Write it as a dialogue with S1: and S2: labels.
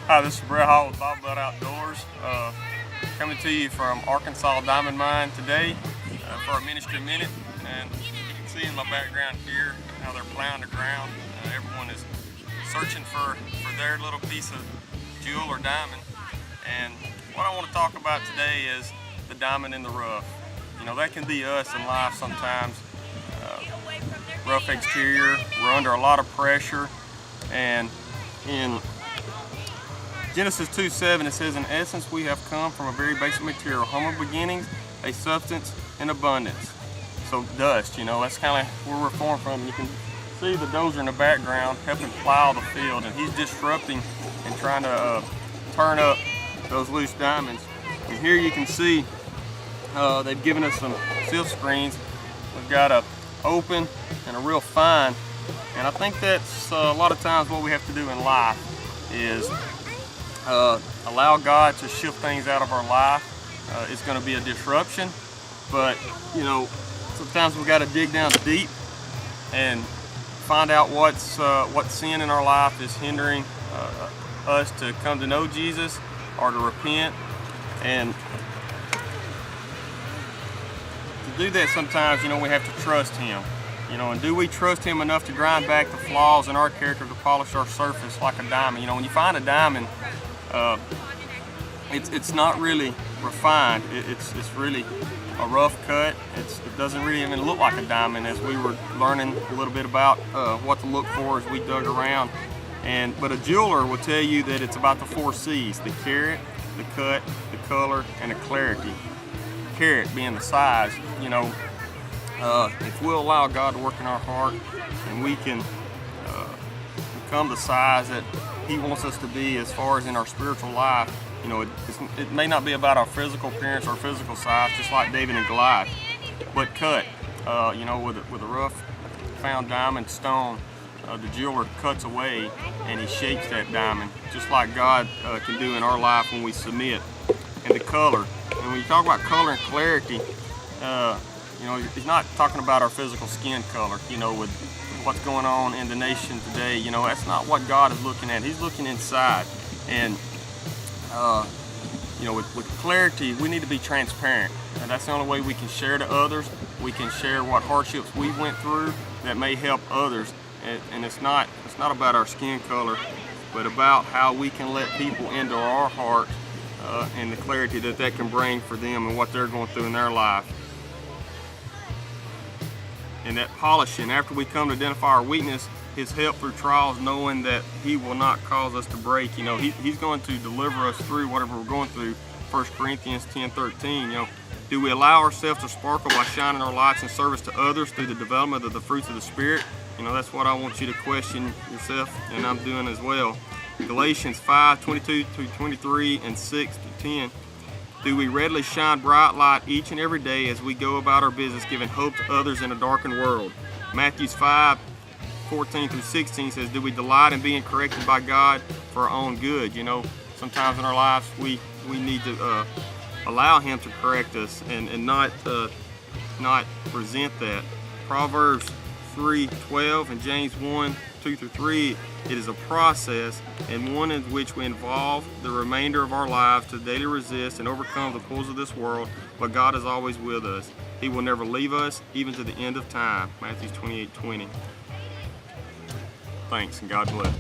S1: Hi, this is Brett Hall with Bob Butt Outdoors, coming to you from Arkansas Diamond Mine today for our Ministry Minute. And you can see in my background here how they're plowing the ground. Everyone is searching for their little piece of jewel or diamond. And what I want to talk about today is the diamond in the rough. You know, that can be us in life sometimes. Rough exterior, we're under a lot of pressure, and in Genesis 2:7 it says, "In essence we have come from a very basic material, humble beginnings, a substance in abundance." So dust, you know, that's kind of where we're formed from. You can see the dozer in the background helping plow the field, and he's disrupting and trying to turn up those loose diamonds. And here you can see they've given us some silk screens. We've got a open and a real fine, and I think that's a lot of times what we have to do in life is allow God to shift things out of our life. It's going to be a disruption, but you know, sometimes we've got to dig down deep and find out what sin in our life is hindering us to come to know Jesus or to repent. And to do that, sometimes, you know, we have to trust Him. You know, and do we trust Him enough to grind back the flaws in our character to polish our surface like a diamond? You know, when you find a diamond, it's not really refined. It's really a rough cut. It doesn't really even look like a diamond, as we were learning a little bit about what to look for as we dug around. But a jeweler will tell you that it's about the 4 C's: the carat, the cut, the color, and the clarity. Carat being the size. You know, if we'll allow God to work in our heart, and we can become the size that He wants us to be as far as in our spiritual life. You know, it may not be about our physical appearance or physical size, just like David and Goliath, but cut. You know, with a rough found diamond stone, the jeweler cuts away and he shapes that diamond, just like God can do in our life when we submit. And the color. And when you talk about color and clarity, you know, He's not talking about our physical skin color. You know, with what's going on in the nation today, you know, that's not what God is looking at. He's looking inside. And you know, with clarity, we need to be transparent, and that's the only way we can share to others. We can share what hardships we went through that may help others. And it's not about our skin color, but about how we can let people into our heart and the clarity that can bring for them and what they're going through in their life. And that polishing, after we come to identify our weakness, His help through trials, knowing that He will not cause us to break. You know, He's going to deliver us through whatever we're going through. 1 Corinthians 10:13. You know, do we allow ourselves to sparkle by shining our lights in service to others through the development of the fruits of the Spirit? You know, that's what I want you to question yourself, and I'm doing as well. Galatians 5:22-23 and 6-10. Do we readily shine bright light each and every day as we go about our business, giving hope to others in a darkened world? Matthew 5:14-16 says, do we delight in being corrected by God for our own good? You know, sometimes in our lives we need to allow Him to correct us and not resent that. Proverbs 3:12 and James 1:2-3, it is a process, and one in which we involve the remainder of our lives to daily resist and overcome the pulls of this world, but God is always with us. He will never leave us, even to the end of time. Matthew 28:20. Thanks, and God bless.